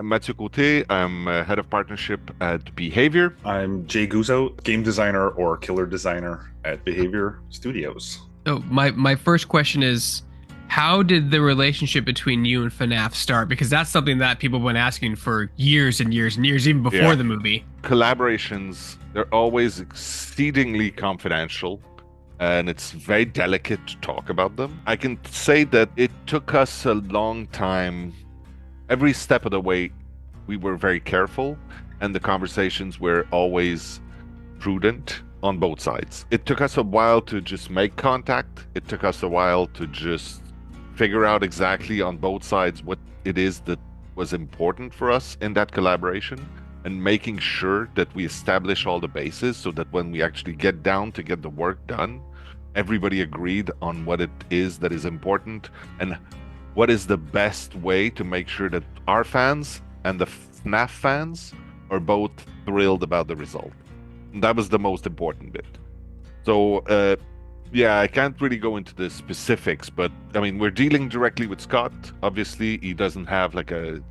Mathieu Côté. I'm head of partnership at BHVR. I'm Jay Guzzo, game designer or killer designer at Behavior Studios. So my first question is, how did the relationship between you and FNAF start? Because that's something that people have been asking for years and years and years, even before Yeah. the movie. Collaborations, they're always exceedingly confidential, and it's very delicate to talk about them. I can say that it took us a long time. Every step of the way, we were very careful, and the conversations were always prudent on both sides. It took us a while to just make contact. It took us a while to just figure out exactly on both sides what it is that was important for us in that collaboration, and making sure that we establish all the bases so that when we actually get down to get the work done, everybody agreed on what it is that is important and what is the best way to make sure that our fans and the FNAF fans are both thrilled about the result. And that was the most important bit. So, yeah, I can't really go into the specifics, but I mean, we're dealing directly with Scott. Obviously, he doesn't have like a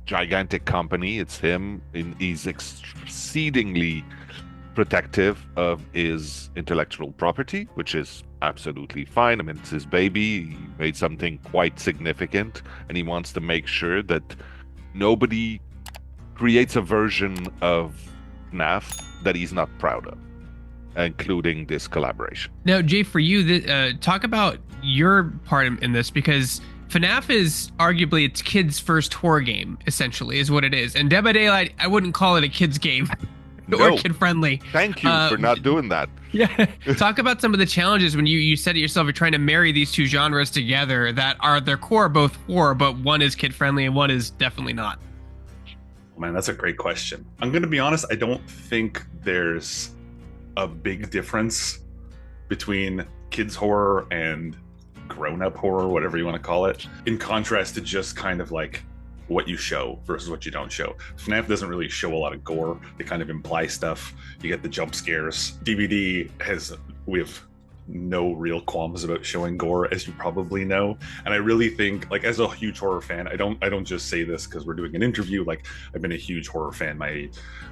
gigantic company. It's him, and he's exceedingly protective of his intellectual property, which is absolutely fine. I mean, it's his baby. He made something quite significant, and he wants to make sure that nobody creates a version of FNAF that he's not proud of, including this collaboration. Now, Jay, for you, talk about your part in this, because FNAF is arguably its kids' first horror game, essentially, is what it is. And Dead by Daylight, I wouldn't call it a kids' game. Or No, kid friendly. thank you for not doing that. Yeah. Talk about some of the challenges when you said it yourself, you're trying to marry these two genres together that are at their core both horror, but one is kid friendly and one is definitely not. Man, that's a great question. I'm going to be honest, I don't think there's a big difference between kids horror and grown-up horror, whatever you want to call it, in contrast to just kind of like what you show versus what you don't show. FNAF doesn't really show a lot of gore. They kind of imply stuff. You get the jump scares. DBD we have no real qualms about showing gore, as you probably know. And I really think, like, as a huge horror fan, I don't just say this because we're doing an interview. Like, I've been a huge horror fan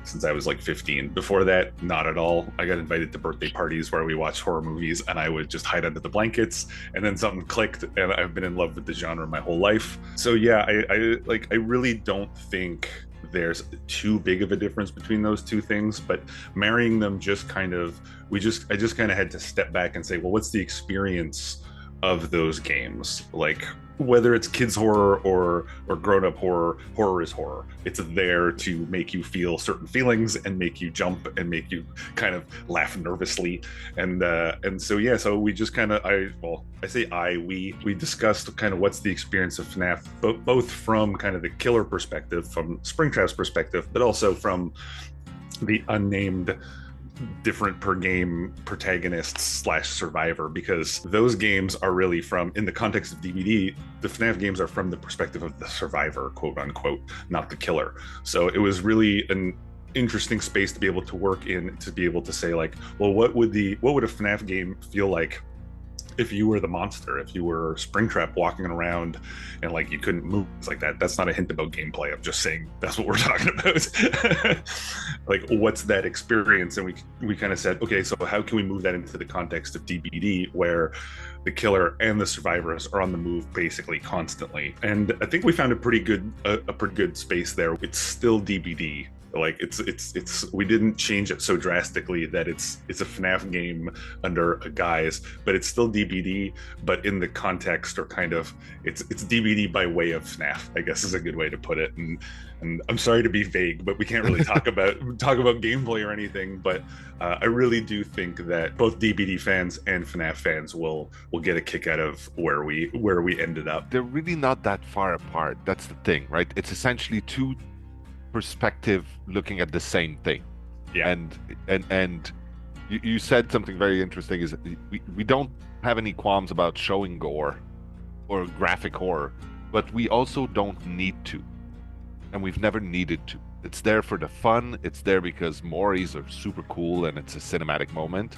since I was like 15. Before that, not at all. I got invited to birthday parties where we watched horror movies, and I would just hide under the blankets, and then something clicked, and I've been in love with the genre my whole life. So yeah, I really don't think there's too big of a difference between those two things, but marrying them just kind of, I just kind of had to step back and say, well, what's the experience of those games? Like, whether it's kids horror or grown-up horror, horror is horror. It's there to make you feel certain feelings and make you jump and make you kind of laugh nervously. And so yeah, so we just kind of, we discussed kind of what's the experience of FNAF, both from kind of the killer perspective, from Springtrap's perspective, but also from the unnamed different per game protagonists / survivor, because those games are really from, in the context of DBD, the FNAF games are from the perspective of the survivor, quote unquote, not the killer. So it was really an interesting space to be able to work in, to be able to say, like, well, what would a FNAF game feel like if you were the monster, if you were Springtrap walking around and like you couldn't move? It's like that. That's not a hint about gameplay. I'm just saying that's what we're talking about. Like, what's that experience? And we kind of said, okay, so how can we move that into the context of DBD, where the killer and the survivors are on the move basically constantly? And I think we found a pretty good space there. It's still DBD. Like, it's we didn't change it so drastically that it's a FNAF game under a guise, but it's still DBD, but in the context, or kind of, it's DBD by way of FNAF, I guess is a good way to put it. And I'm sorry to be vague, but we can't really talk about gameplay or anything. But I really do think that both DBD fans and FNAF fans will get a kick out of where we ended up. They're really not that far apart. That's the thing, right? It's essentially two perspective looking at the same thing. Yeah. And you said something very interesting, is we don't have any qualms about showing gore or graphic horror, but we also don't need to, and we've never needed to. It's there for the fun. It's there because Mores are super cool and it's a cinematic moment,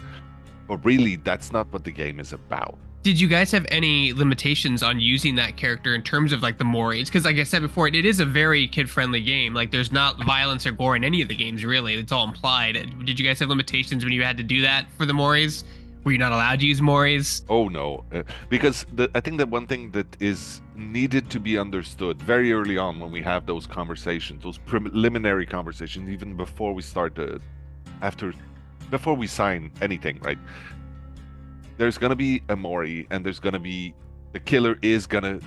but really that's not what the game is about. Did you guys have any limitations on using that character in terms of like the mores? Because like I said before, it is a very kid-friendly game. Like there's not violence or gore in any of the games really. It's all implied. Did you guys have limitations when you had to do that for the mores? Were you not allowed to use mores? Oh no, because I think that one thing that is needed to be understood very early on when we have those conversations, those preliminary conversations, even before we start before we sign anything, right? There's gonna be a Mori, and the killer is gonna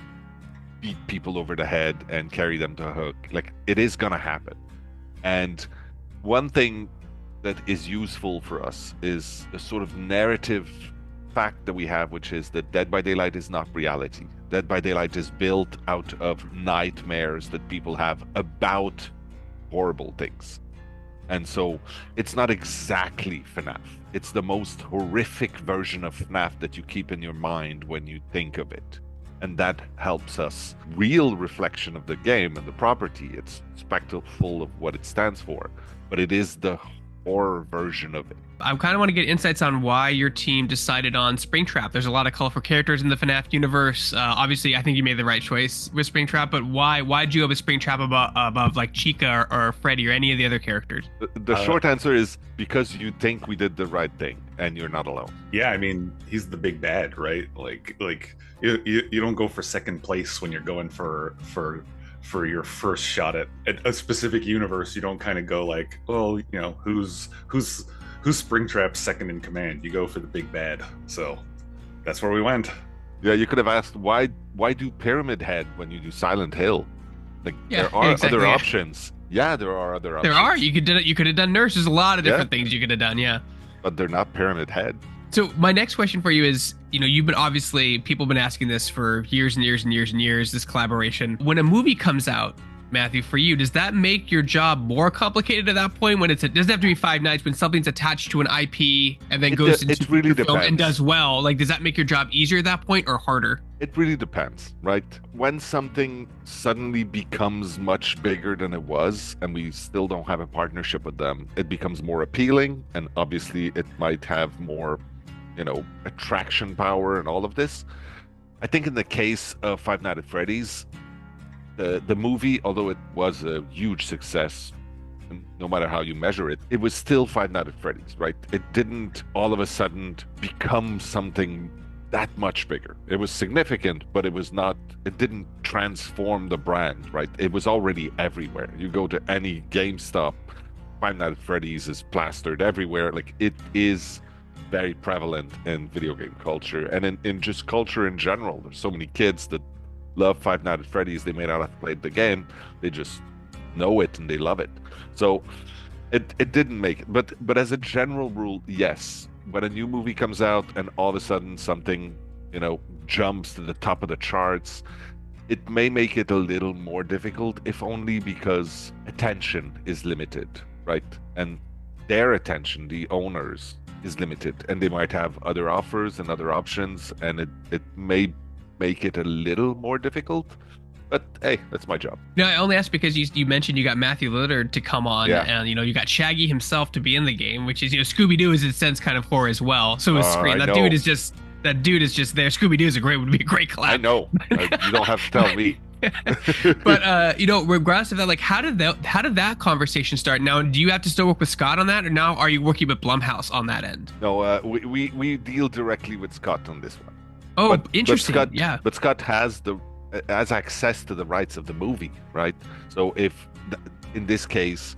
beat people over the head and carry them to a hook. Like it is gonna happen. And one thing that is useful for us is a sort of narrative fact that we have, which is that Dead by Daylight is not reality. Dead by Daylight is built out of nightmares that people have about horrible things. And so it's not exactly FNAF. It's the most horrific version of FNAF that you keep in your mind when you think of it. And that helps us. Real reflection of the game and the property. It's spectacle of what it stands for. But it is the horror version of it. I kind of want to get insights on why your team decided on Springtrap. There's a lot of colorful characters in the FNAF universe. Obviously, I think you made the right choice with Springtrap, but why'd you go with Springtrap above like Chica or Freddy or any of the other characters? The short answer is because you think we did the right thing and you're not alone. Yeah, I mean, he's the big bad, right? Like you don't go for second place when you're going for your first shot at a specific universe. You don't kind of go like, well, you know, who's Springtrap's second in command? You go for the big bad. So that's where we went. Yeah, you could have asked why do Pyramid Head when you do Silent Hill? Like Yeah, there are exactly. other options. Yeah, there are other options. There are. You could have done Nurse. There's a lot of different things you could have done. Yeah. But they're not Pyramid Head. So my next question for you is, you know, you've been obviously people have been asking this for years and years and years and years. This collaboration. When a movie comes out, Matthew, for you, does that make your job more complicated at that point? When it doesn't have to be Five Nights, when something's attached to an IP and then goes into it really film and depends. does well, like does that make your job easier at that point or harder? It really depends, right? When something suddenly becomes much bigger than it was, and we still don't have a partnership with them, it becomes more appealing, and obviously it might have more, you know, attraction power and all of this. I think in the case of Five Nights at Freddy's, the movie, although it was a huge success, no matter how you measure it, it was still Five Nights at Freddy's, right? It didn't all of a sudden become something that much bigger. It was significant, but it didn't transform the brand, right? It was already everywhere. You go to any GameStop, Five Nights at Freddy's is plastered everywhere. Like it is very prevalent in video game culture and in just culture in general. There's so many kids that love Five Nights at Freddy's. They may not have played the game, they just know it and they love it. So it didn't make it. But as a general rule, yes, when a new movie comes out and all of a sudden something, you know, jumps to the top of the charts, it may make it a little more difficult, if only because attention is limited, right? And their attention, the owners, is limited, and they might have other offers and other options, and it may make it a little more difficult. But hey, that's my job. No, I only asked because you mentioned you got Matthew Lillard to come on, Yeah. and you know you got Shaggy himself to be in the game, which is, you know, Scooby Doo is in a sense kind of horror as well. So is Scream. I That know. dude is just there. Scooby Doo would be a great collab. I know. You don't have to tell me. But you know, regardless of that, like how did that conversation start? Now, do you have to still work with Scott on that, or now are you working with Blumhouse on that end? No, we deal directly with Scott on this one. Oh, But interesting. Scott, Yeah. But Scott has access to the rights of the movie, right? So in this case,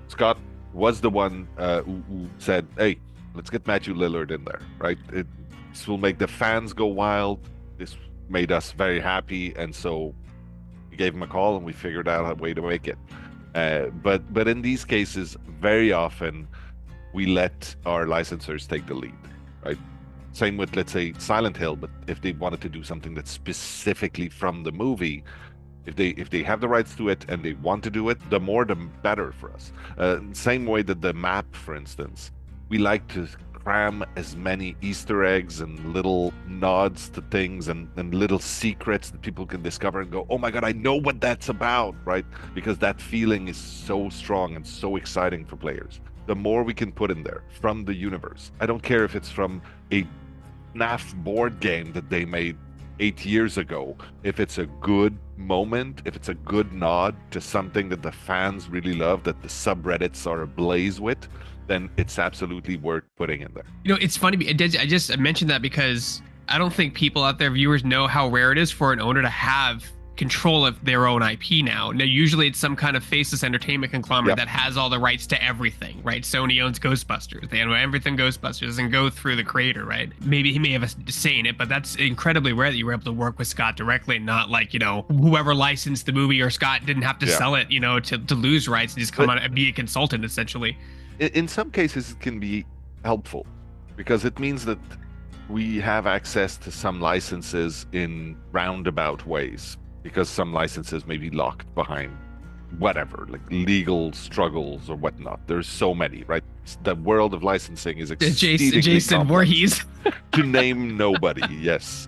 Scott was the one who said, "Hey, let's get Matthew Lillard in there," right? This will make the fans go wild. This made us very happy, and so we gave him a call and we figured out a way to make it. But in these cases, very often we let our licensors take the lead, right? Same with, let's say, Silent Hill, but if they wanted to do something that's specifically from the movie, if they have the rights to it and they want to do it, the more the better for us. Same way that the map, for instance, we like to cram as many Easter eggs and little nods to things and little secrets that people can discover and go, oh my God, I know what that's about, right? Because that feeling is so strong and so exciting for players. The more we can put in there from the universe, I don't care if it's from a FNAF board game that they made 8 years ago, if it's a good moment, if it's a good nod to something that the fans really love, that the subreddits are ablaze with, then it's absolutely worth putting in there. You know, it's funny. I just mentioned that because I don't think people out there, viewers, know how rare it is for an owner to have control of their own IP now. Now, usually it's some kind of faceless entertainment conglomerate that has all the rights to everything, right? Sony owns Ghostbusters. They own everything Ghostbusters and go through the creator, right? Maybe he may have a say in it, but that's incredibly rare that you were able to work with Scott directly and not like, you know, whoever licensed the movie or Scott didn't have to sell it, you know, to lose rights and just come on and be a consultant, essentially. In some cases, it can be helpful because it means that we have access to some licenses in roundabout ways, because some licenses may be locked behind whatever, like legal struggles or whatnot. There's so many, right? The world of licensing is exceedingly Jason complex. Voorhees. To name nobody, yes.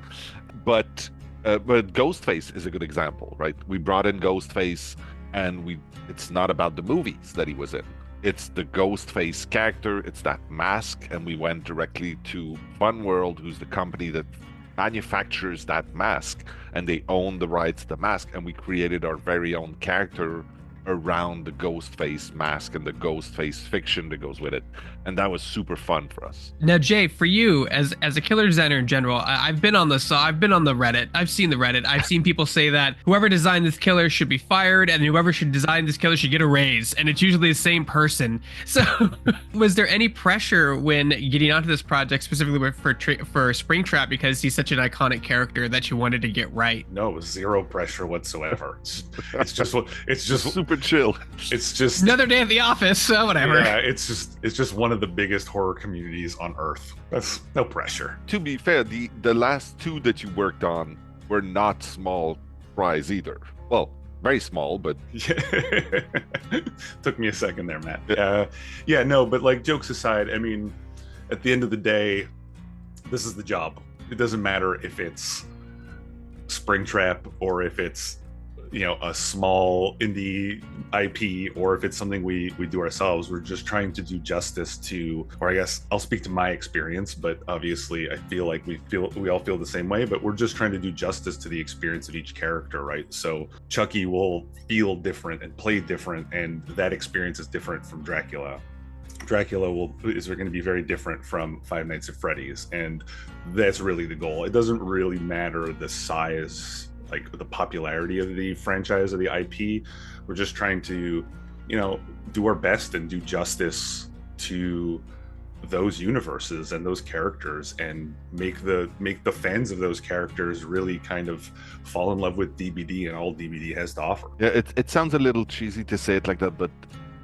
But Ghostface is a good example, right? We brought in Ghostface, and it's not about the movies that he was in. It's the Ghostface character, it's that mask, and we went directly to Fun World, who's the company that manufactures that mask, and they own the rights to the mask, and we created our very own character around the Ghostface mask and the Ghostface fiction that goes with it, and that was super fun for us. Now, Jay, for you as a killer designer in general, I've been on the Reddit. I've seen the Reddit. I've seen people say that whoever designed this killer should be fired, and whoever should design this killer should get a raise, and it's usually the same person. So, was there any pressure when getting onto this project, specifically for Springtrap, because he's such an iconic character, that you wanted to get right? No, it was zero pressure whatsoever. It's just super chill. It's just another day at the office, so whatever. Yeah, it's just one of the biggest horror communities on Earth. That's no pressure. To be fair, the last two that you worked on were not small fries either. Well, very small, but took me a second there, Matt. Yeah, no, but like, jokes aside, I mean, at the end of the day, this is the job. It doesn't matter if it's Springtrap or if it's, you know, a small indie IP, or if it's something we do ourselves. We're just trying to do justice to, or I guess I'll speak to my experience, but obviously I feel like we all feel the same way, but we're just trying to do justice to the experience of each character, right? So Chucky will feel different and play different, and that experience is different from Dracula. Dracula is going to be very different from Five Nights at Freddy's, and that's really the goal. It doesn't really matter the size, like the popularity of the franchise or the IP. We're just trying to, you know, do our best and do justice to those universes and those characters, and make the fans of those characters really kind of fall in love with DBD and all DBD has to offer. Yeah, it sounds a little cheesy to say it like that, but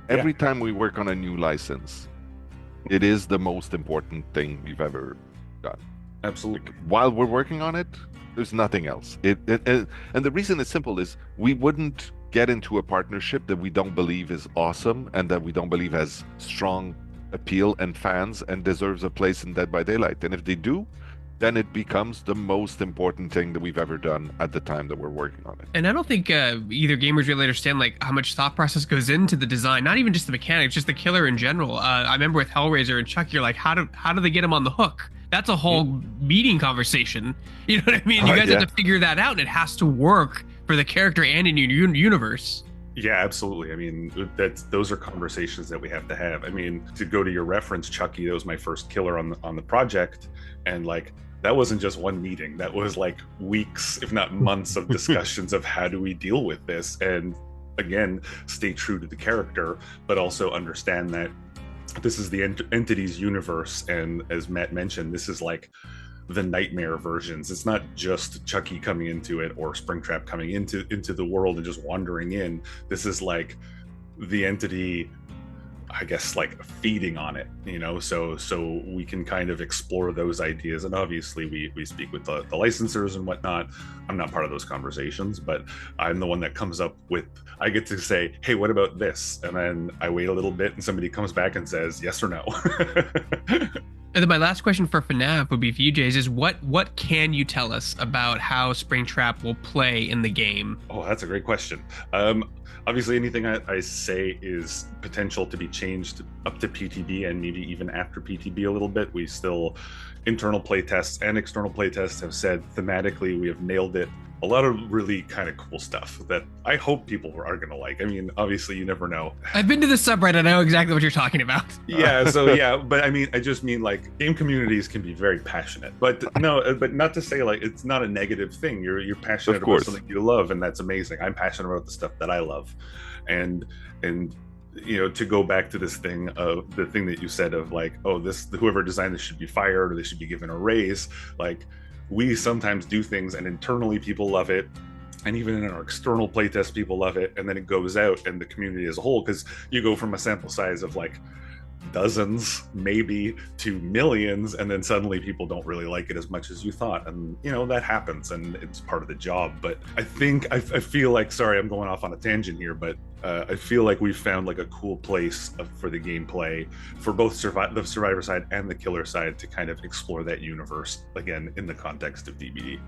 every time we work on a new license, it is the most important thing we've ever done. Absolutely. Like, while we're working on it, there's nothing else. And the reason it's simple is we wouldn't get into a partnership that we don't believe is awesome and that we don't believe has strong appeal and fans and deserves a place in Dead by Daylight. And if they do, then it becomes the most important thing that we've ever done at the time that we're working on it. And I don't think either gamers really understand like how much thought process goes into the design, not even just the mechanics, just the killer in general. I remember with Hellraiser and Chucky, you're like, how do they get him on the hook? That's a whole meeting conversation. You know what I mean? You guys have to figure that out, and it has to work for the character and in your universe. Yeah, absolutely. I mean, those are conversations that we have to have. I mean, to go to your reference, Chucky, that was my first killer on the project, and like, that wasn't just one meeting. That was like weeks, if not months, of discussions of how do we deal with this, and again, stay true to the character, but also understand that this is the entity's universe, and as Matt mentioned, this is like the nightmare versions. It's not just Chucky coming into it or Springtrap coming into the world and just wandering in. This is like the entity, I guess, like feeding on it, you know, so we can kind of explore those ideas. And obviously we speak with the licensors and whatnot. I'm not part of those conversations, but I'm the one that comes up with, I get to say, hey, what about this? And then I wait a little bit and somebody comes back and says yes or no. And then my last question for FNAF would be for you, Jays, is what can you tell us about how Springtrap will play in the game? Oh, that's a great question. Obviously, anything I say is potential to be changed up to PTB and maybe even after PTB a little bit. We still, internal playtests and external playtests have said thematically we have nailed it. A lot of really kind of cool stuff that I hope people are going to like. I mean, obviously, you never know. I've been to the subreddit. I know exactly what you're talking about. Yeah, so yeah, but I mean, I just mean like game communities can be very passionate. But no, but not to say like it's not a negative thing. You're passionate about something you love, and that's amazing. I'm passionate about the stuff that I love, and you know, to go back to this thing of the thing that you said of like, oh, this whoever designed this should be fired or they should be given a raise, like. We sometimes do things and internally people love it, and even in our external playtest people love it, and then it goes out and the community as a whole, because you go from a sample size of like dozens maybe to millions, and then suddenly people don't really like it as much as you thought, and you know that happens and it's part of the job. But I think I feel like, sorry, I'm going off on a tangent here, but I feel like we've found like a cool place for the gameplay for both the survivor side and the killer side to kind of explore that universe again in the context of DBD.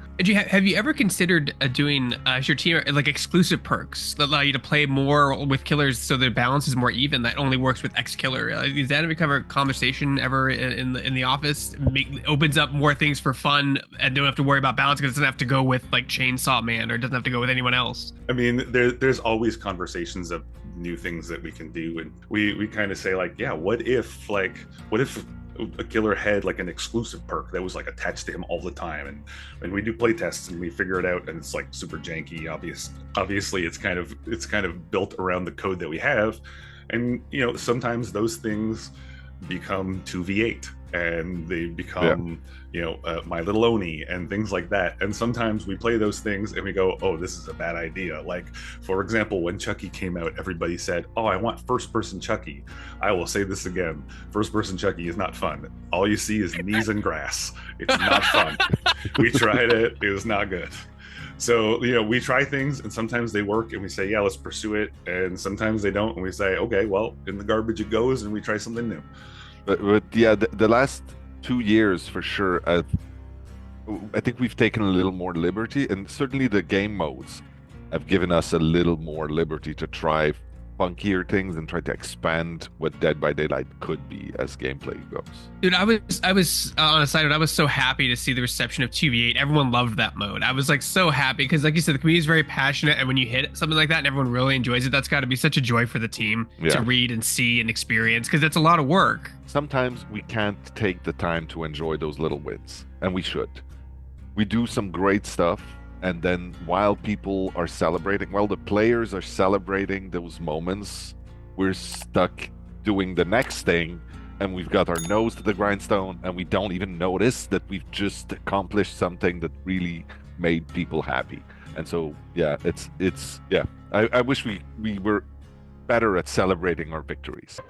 Have you ever considered doing as your team like exclusive perks that allow you to play more with killers so the balance is more even? That only works with X killer. Is that become a conversation ever in the office? Opens up more things for fun and don't have to worry about balance because it doesn't have to go with like Chainsaw Man or it doesn't have to go with anyone else. I mean, there's always conversations of new things that we can do, and we kind of say like, yeah, what if a killer had like an exclusive perk that was like attached to him all the time, and we do play tests and we figure it out, and it's like super janky. Obviously it's kind of built around the code that we have, and you know sometimes those things become 2v8 and they become you know My Little Oni and things like that, and sometimes we play those things and we go, oh, this is a bad idea. Like for example, when Chucky came out, everybody said, oh, I want first person Chucky. I will say this again, first person Chucky is not fun. All you see is knees and grass. It's not fun. We tried it was not good. So, you know, we try things and sometimes they work and we say, yeah, let's pursue it. And sometimes they don't. And we say, okay, well, in the garbage it goes, and we try something new. But yeah, the last 2 years for sure, I think we've taken a little more liberty, and certainly the game modes have given us a little more liberty to try funkier things and try to expand what Dead by Daylight could be as gameplay goes. Dude, I was on a side note, I was so happy to see the reception of 2v8. Everyone loved that mode. I was like so happy because, like you said, the community is very passionate, and when you hit something like that and everyone really enjoys it, that's got to be such a joy for the team to read and see and experience, because that's a lot of work. Sometimes we can't take the time to enjoy those little wins, and we should. We do some great stuff, and then while people are celebrating, while the players are celebrating those moments, we're stuck doing the next thing, and we've got our nose to the grindstone, and we don't even notice that we've just accomplished something that really made people happy. And so, yeah, it's I wish we were better at celebrating our victories.